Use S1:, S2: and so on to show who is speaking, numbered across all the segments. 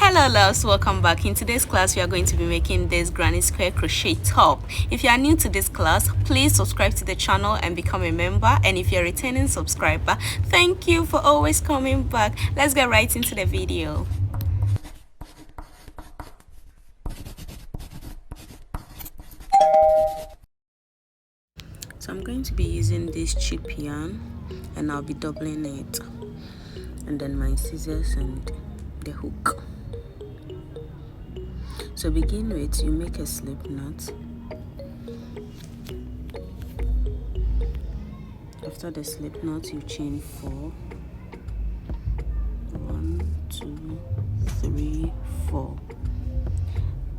S1: Hello loves, welcome back. In today's class we are going to be making this granny square crochet top. If you are new to this class, please subscribe to the channel and become a member, and if you're a returning subscriber, thank you for always coming back. Let's get right into the video. So I'm going to be using this cheap yarn and I'll be doubling it, and then my scissors and the hook. So begin with, you make a slip knot. After the slip knot, you chain 4. 1, 2, 3, 4,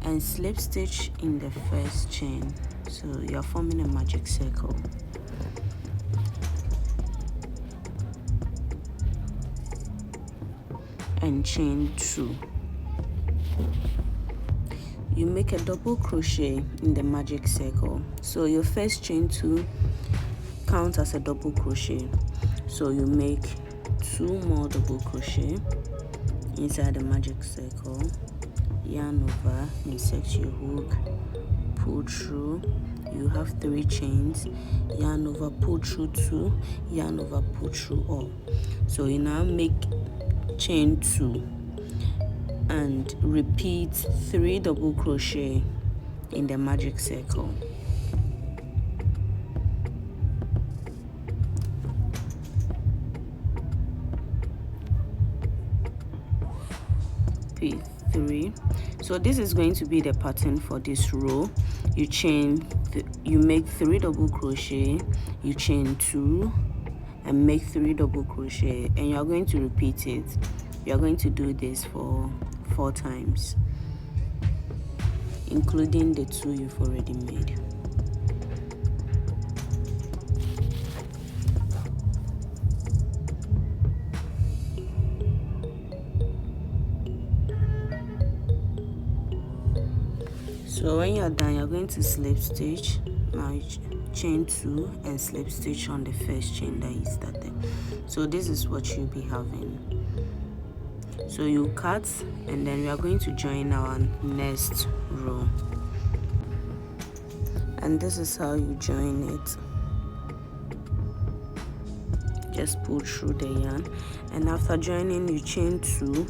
S1: and slip stitch in the first chain. So you're forming a magic circle. And chain 2. You make a double crochet in the magic circle. So your first chain 2 counts as a double crochet. So you make 2 more double crochet inside the magic circle. Yarn over, insert your hook, pull through. You have 3 chains. Yarn over, pull through 2, yarn over, pull through all. So you now make chain 2 and repeat 3 double crochet in the magic circle. Repeat 3. So this is going to be the pattern for this row. You chain you make 3 double crochet, you chain 2 and make 3 double crochet, and you are going to repeat it. You are going to do this for 4 times, including the 2 you've already made. So when you're done, you're going to slip stitch. Now you chain 2 and slip stitch on the first chain that you started. So this is what you'll be having. So you cut, and then we are going to join our next row, and this is how you join it. Just pull through the yarn, and after joining, you chain 2.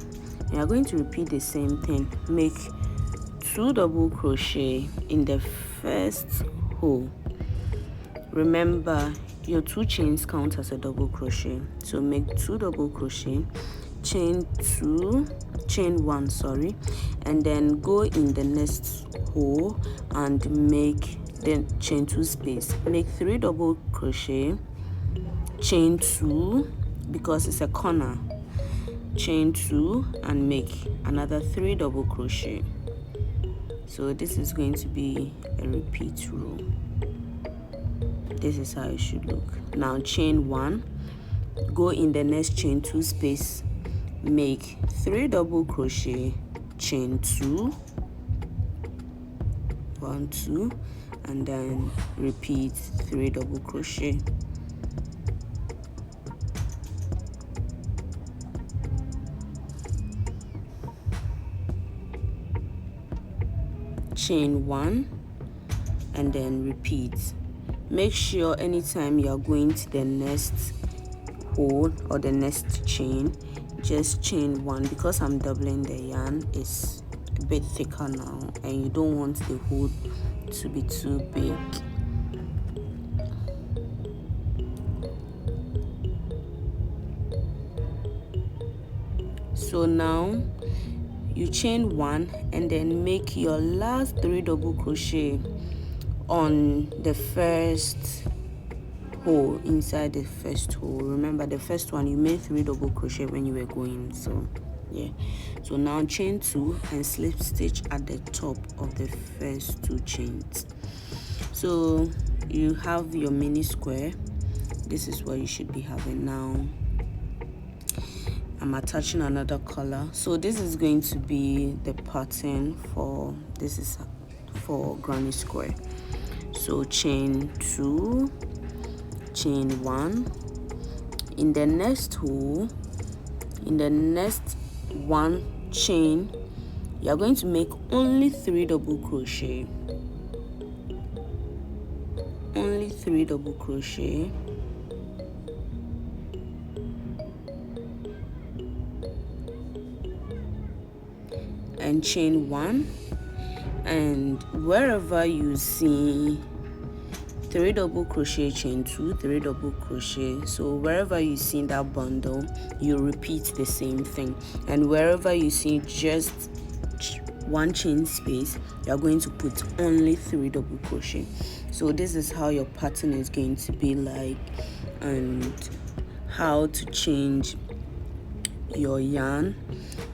S1: You are going to repeat the same thing. Make 2 double crochet in the first hole. Remember, your 2 chains count as a double crochet, so make 2 double crochet, chain 1, sorry, and then go in the next hole and make the chain 2 space. Make 3 double crochet, chain 2 because it's a corner, chain 2 and make another 3 double crochet. So this is going to be a repeat row. This is how it should look. Now chain 1, go in the next chain 2 space, make 3 double crochet, chain 2, 1, 2, and then repeat 3 double crochet. Chain 1 and then repeat. Make sure anytime you are going to the next hole or the next chain, just chain 1, because I'm doubling the yarn. It's a bit thicker now and you don't want the hole to be too big. So now you chain 1 and then make your last 3 double crochet on the first hole, inside the first hole. Remember, the first one you made 3 double crochet when you were going. So yeah, so now chain 2 and slip stitch at the top of the first 2 chains. So you have your mini square. This is what you should be having. Now I'm attaching another color. So this is going to be the pattern for this is for granny square. So chain 2, chain 1, in the next hole, in the next 1 chain you're going to make only 3 double crochet, only 3 double crochet, and chain 1, and wherever you see 3 double crochet, chain 2, 3 double crochet. So wherever you see that bundle, you repeat the same thing, and wherever you see just 1 chain space, you are going to put only 3 double crochet. So this is how your pattern is going to be like, and how to change your yarn.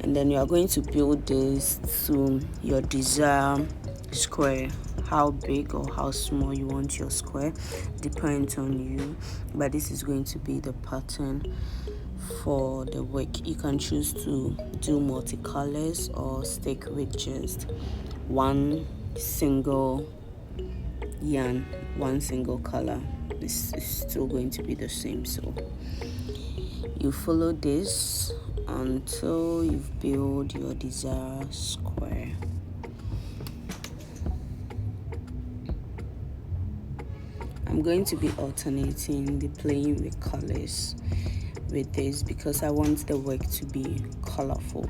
S1: And then you are going to build this to your desired square. How big or how small you want your square depends on you, but this is going to be the pattern for the work. You can choose to do multicolors or stick with just one single yarn, one single color. This is still going to be the same. So you follow this until you've built your desired square. I'm going to be alternating the playing with colors with this because I want the work to be colorful.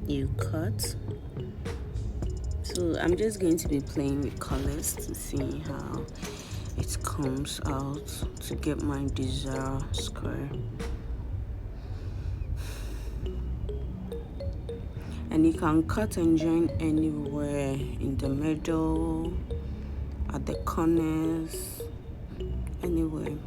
S1: You cut. So I'm just going to be playing with colors to see how it comes out to get my desired square. And you can cut and join anywhere, in the middle, at the corners, anywhere.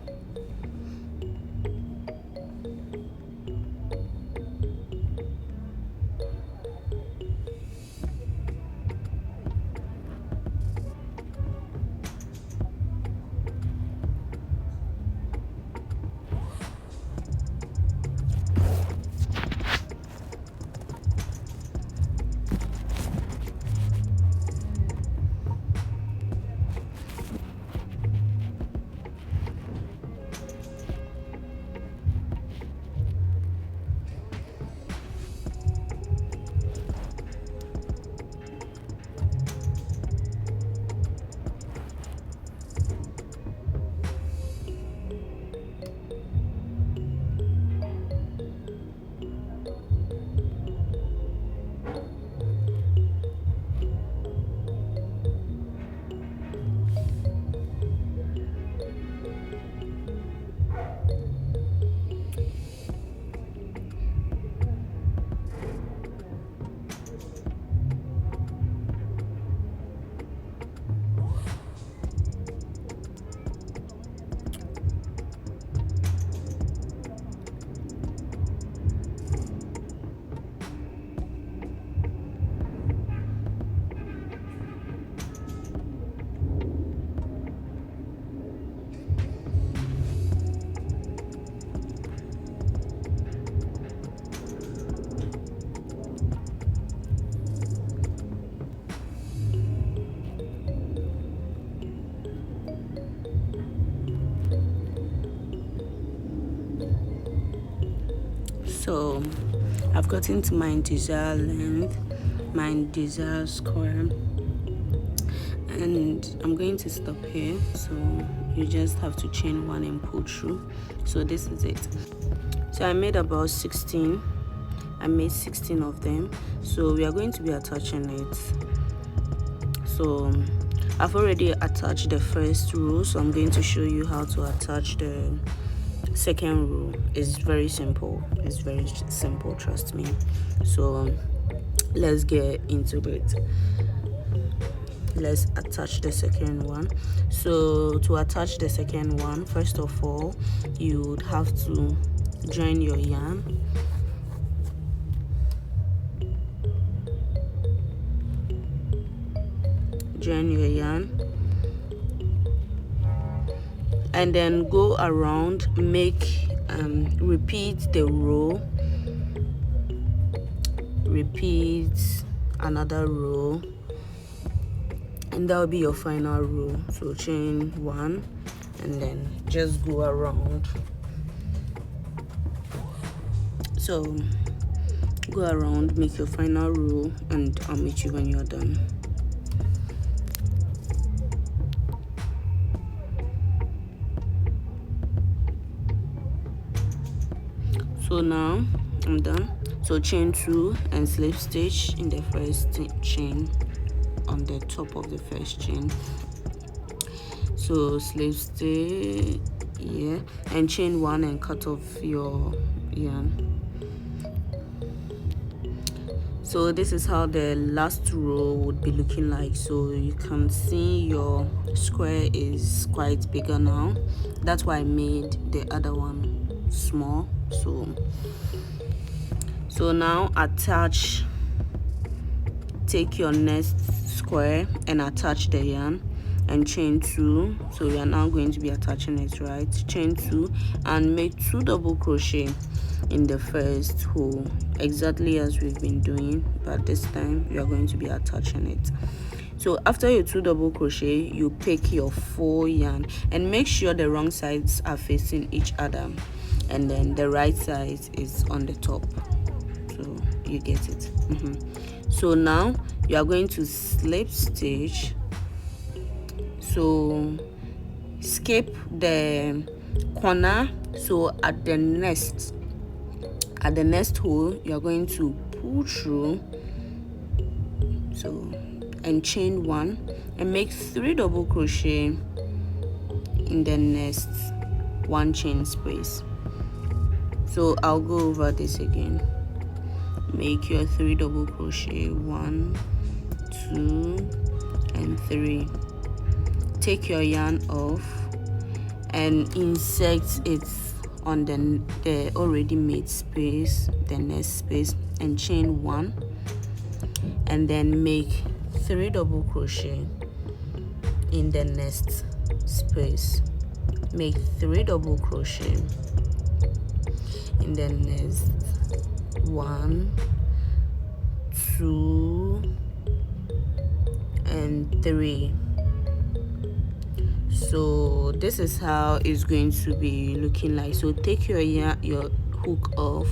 S1: So I've gotten to my desired length, my desired square, and I'm going to stop here. So you just have to chain one and pull through. So this is it. So I made about 16. I made 16 of them. So we are going to be attaching it. So I've already attached the first row, so I'm going to show you how to attach the second row. It's very simple. It's very simple, trust me. So let's get into it. Let's attach the second one. So to attach the second one, first of all, you would have to join your yarn. Join your yarn and then go around, make repeat the row, repeat another row, and that will be your final row. So chain one and then just go around. So go around, make your final row, and I'll meet you when you're done. So now I'm done. So chain 2 and slip stitch in the first chain on the top of the first chain. So slip stitch, yeah, and chain 1 and cut off your yarn. So this is how the last row would be looking like. So you can see your square is quite bigger now. That's why I made the other one small. So now attach, take your next square and attach the yarn and chain 2. So we are now going to be attaching it, right? Chain 2 and make 2 double crochet in the first hole, exactly as we've been doing, but this time we are going to be attaching it. So after your 2 double crochet, you pick your 4 yarn and make sure the wrong sides are facing each other, and then the right side is on the top. So you get it. So now you are going to slip stitch. So skip the corner. So at the next hole, you are going to pull through, so, and chain 1 and make 3 double crochet in the next 1 chain space. So I'll go over this again. Make your 3 double crochet, 1, 2 and 3. Take your yarn off and insert it on the already made space, the next space, and chain 1 and then make 3 double crochet in the next space. Make 3 double crochet in the next 1, 2 and 3. So this is how it's going to be looking like. So take your hook off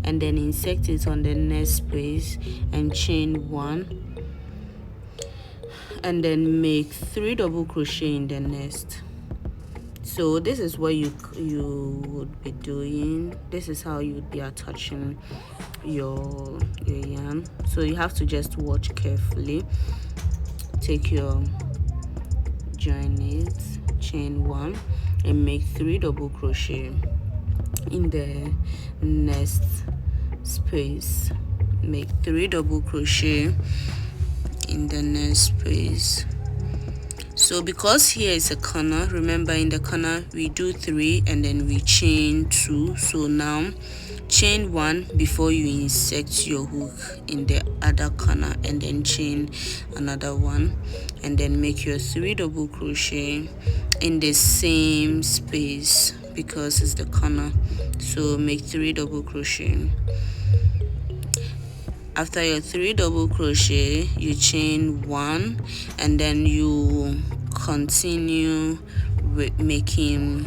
S1: and then insert it on the next space and chain 1 and then make 3 double crochet in the next. So this is what you would be doing. This is how you would be attaching your yarn. So you have to just watch carefully. Take your, join it, chain 1 and make 3 double crochet in the next space. Make 3 double crochet in the next space. So because here is a corner, remember in the corner we do 3 and then we chain 2. So now chain 1 before you insert your hook in the other corner and then chain another 1 and then make your 3 double crochet in the same space because it's the corner. So make 3 double crochet. After your 3 double crochet, you chain 1 and then you continue with making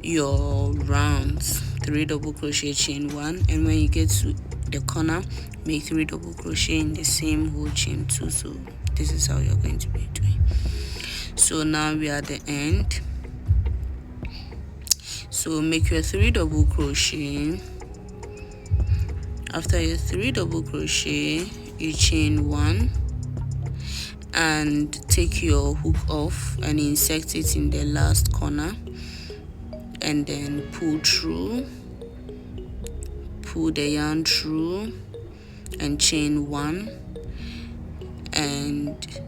S1: your rounds, 3 double crochet, chain 1, and when you get to the corner, make 3 double crochet in the same hole, chain 2. So this is how you're going to be doing. So now we are at the end. So make your 3 double crochet. After your 3 double crochet, you chain 1 and take your hook off and insert it in the last corner, and then pull through, pull the yarn through and chain 1 and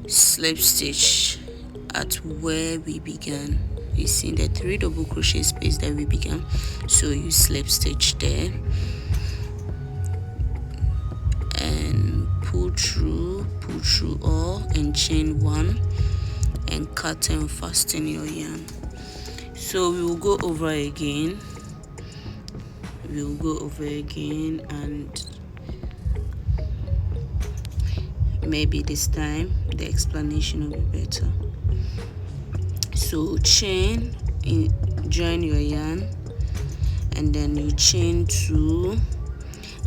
S1: slip stitch at where we began. You see the 3 double crochet space that we began, so you slip stitch there and pull through all and chain 1 and cut and fasten your yarn. So we will go over again, and maybe this time the explanation will be better. So chain in, join your yarn, and then you chain 2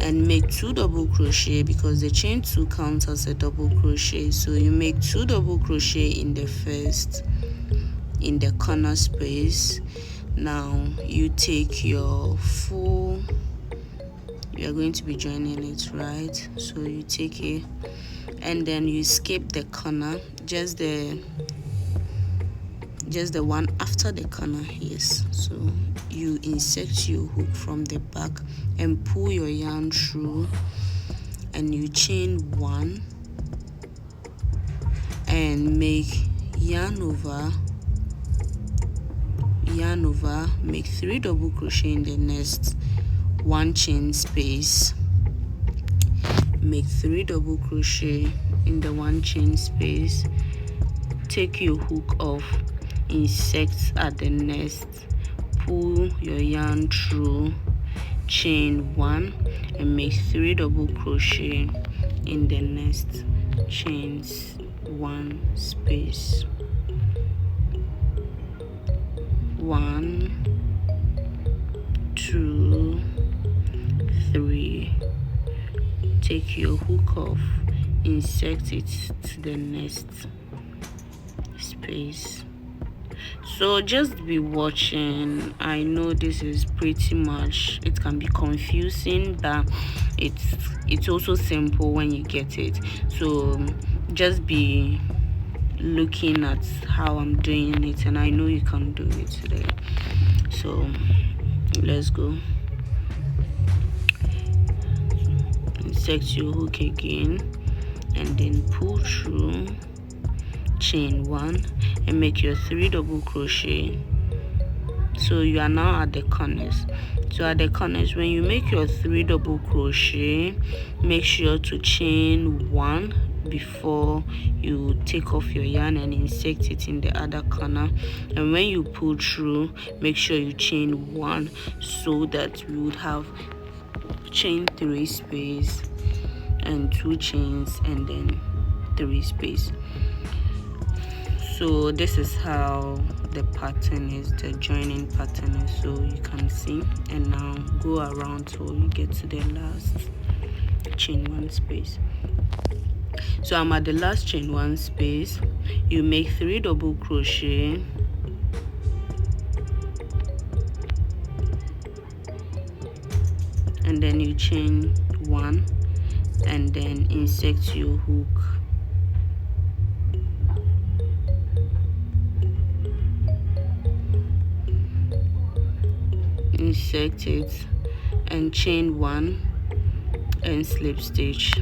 S1: and make 2 double crochet, because the chain 2 counts as a double crochet. So you make 2 double crochet in the first, in the corner space. Now you take your full, you are going to be joining it, right? So you take it and then you skip the corner, just the one after the corner. Yes, so you insert your hook from the back and pull your yarn through, and you chain 1 and make yarn over, make 3 double crochet in the next 1 chain space, make 3 double crochet in the 1 chain space, take your hook off, insert at the nest, pull your yarn through, chain 1 and make 3 double crochet in the next chains 1 space. 1, 2, 3. Take your hook off, insert it to the next space. So just be watching. I know this is pretty much, it can be confusing, but it's also simple when you get it. So just be looking at how I'm doing it, and I know you can do it today. So let's go. Insert your hook again and then pull through, chain 1 and make your 3 double crochet. So you are now at the corners. So at the corners, when you make your 3 double crochet, make sure to chain 1 before you take off your yarn and insert it in the other corner. And when you pull through, make sure you chain 1, so that we would have chain 3 space and 2 chains and then 3 space. So this is how the pattern is, the joining pattern is, so you can see. And now go around till you get to the last chain 1 space. So I'm at the last chain 1 space. You make 3 double crochet, and then you chain 1 and then insert your hook, insert it and chain 1 and slip stitch.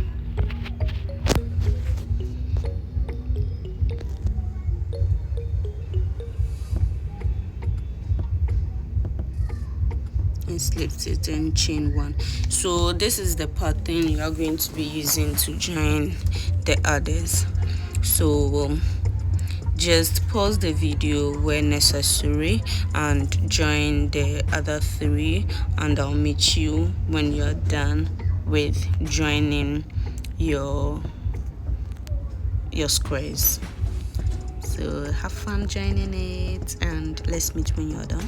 S1: And slip it and chain 1. So this is the pattern you are going to be using to join the others. So just pause the video where necessary and join the other 3, and I'll meet you when you're done with joining your squares. So have fun joining it, and let's meet when you're done.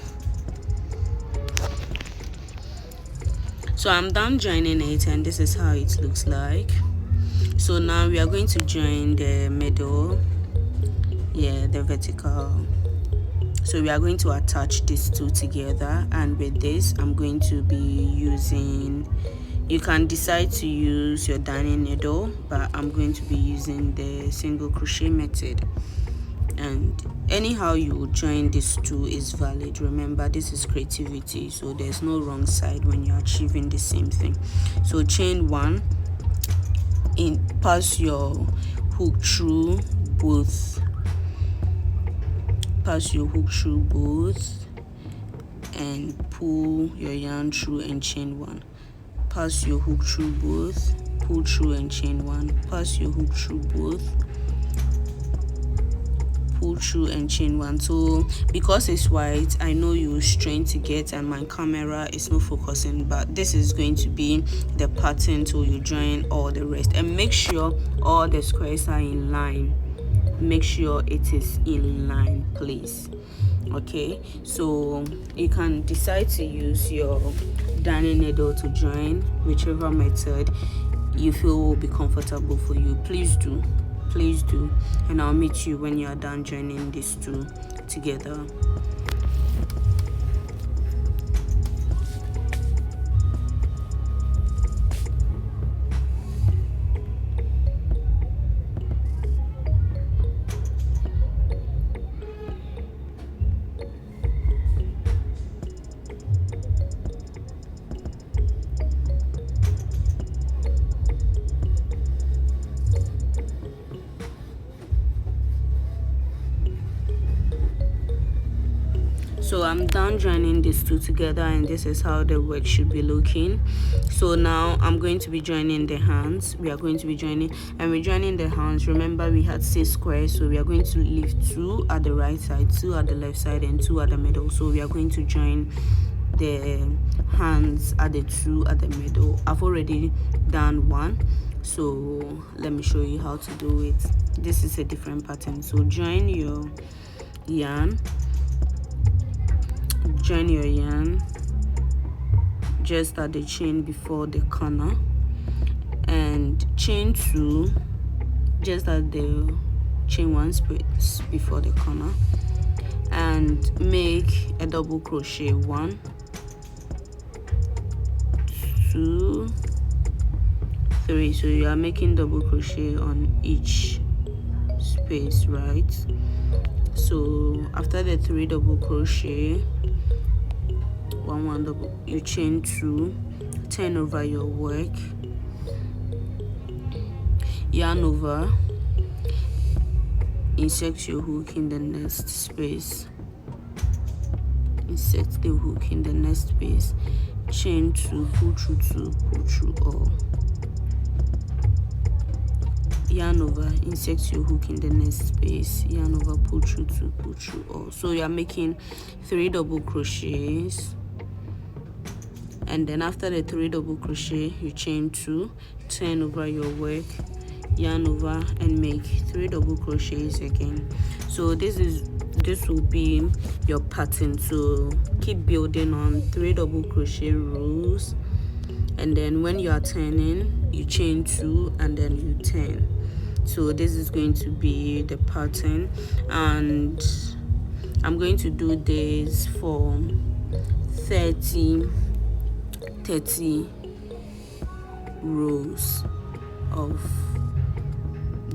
S1: So I'm done joining it, and this is how it looks like. So now we are going to join the middle, the vertical. So we are going to attach these two together, and with this I'm going to be using, you can decide to use your darning needle, but I'm going to be using the single crochet method. And anyhow you join these two is valid. Remember, this is creativity, so there's no wrong side when you're achieving the same thing. So chain one, pass your hook through both, and pull your yarn through and chain one. Pass your hook through both, pull through and chain one. Pass your hook through both, pull through and chain one. So because it's white, I know you strain to get and my camera is not focusing, but this is going to be the pattern till you join all the rest. And make sure all the squares are in line. Make sure it is in line, please. Okay, so you can decide to use your darning needle to join, whichever method you feel will be comfortable for you. Please do, and I'll meet you when you are done joining these two together. So I'm done joining these two together, and this is how the work should be looking. So now I'm going to be joining the hands. We are going to be joining, and we're joining the hands. Remember, we had 6 squares, so we are going to leave 2 at the right side, 2 at the left side, and 2 at the middle. So we are going to join the hands at the 2 at the middle. I've already done one, so let me show you how to do it. This is a different pattern. So join your yarn just at the chain before the corner, and chain 2 just at the chain 1 space before the corner, and make a double crochet 1, 2, 3. So you are making double crochet on each space, right? So after the 3 double crochet, 1 double, you chain 2, turn over your work, yarn over, insert your hook in the next space, insert the hook in the next space, chain 2, pull through 2, pull through all, yarn over, insert your hook in the next space, yarn over, pull through 2, pull through all. So you are making 3 double crochets, and then after the 3 double crochet, you chain 2, turn over your work, yarn over, and make 3 double crochets again. So this will be your pattern. So keep building on 3 double crochet rows, and then when you are turning, you chain 2 and then you turn. So this is going to be the pattern, and I'm going to do this for 30 rows of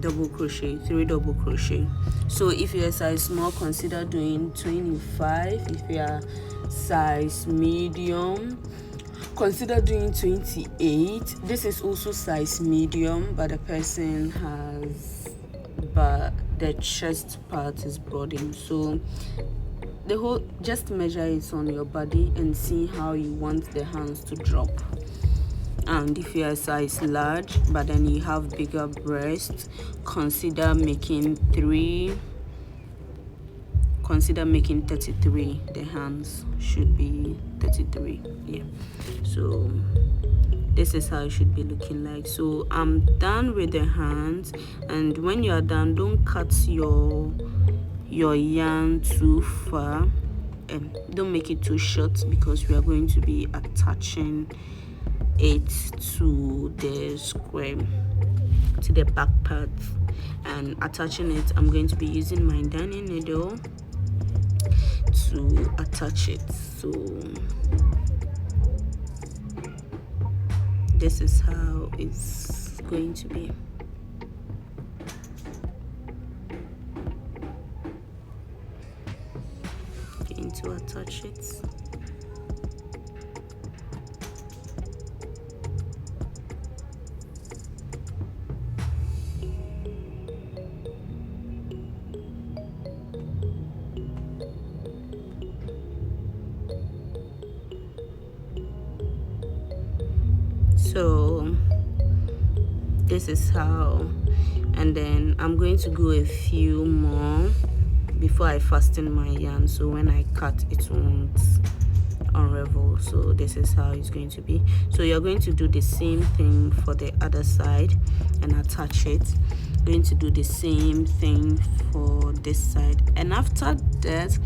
S1: double crochet, 3 double crochet. So if you're size small, consider doing 25. If you are size medium, consider doing 28. This is also size medium, but the person has, but the chest part is broadened. So the whole, just measure it on your body and see how you want the hands to drop. And if you are size large but then you have bigger breasts, consider making 33. The hands should be 33. Yeah, so this is how it should be looking like. So I'm done with the hands, and when you are done, don't cut your yarn too far, and don't make it too short, because we are going to be attaching it to the square, to the back part, and attaching it. I'm going to be using my darning needle to attach it. So this is how it's going to be. Going to attach it. So this is how, and then I'm going to go a few more before I fasten my yarn, so when I cut it won't unravel. So this is how it's going to be. So you're going to do the same thing for the other side and attach it. Going to do the same thing for this side, and after that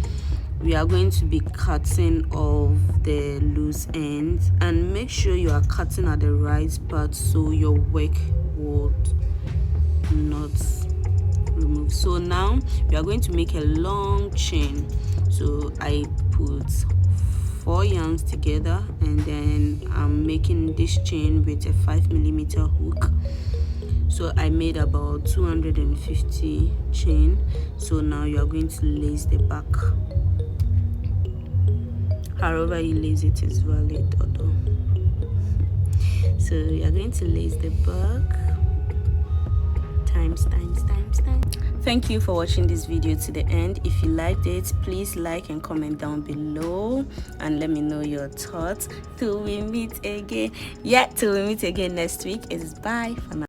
S1: we are going to be cutting off the loose ends, and make sure you are cutting at the right part so your work would not remove. So now we are going to make a long chain. So I put 4 yarns together, and then I'm making this chain with a 5mm hook. So I made about 250 chain. So now you are going to lace the back. However you lace it is valid, although. So you are going to lace the back times. Thank you for watching this video to the end. If you liked it, please like and comment down below and let me know your thoughts. Till we meet again. Till we meet again next week. It's bye for now.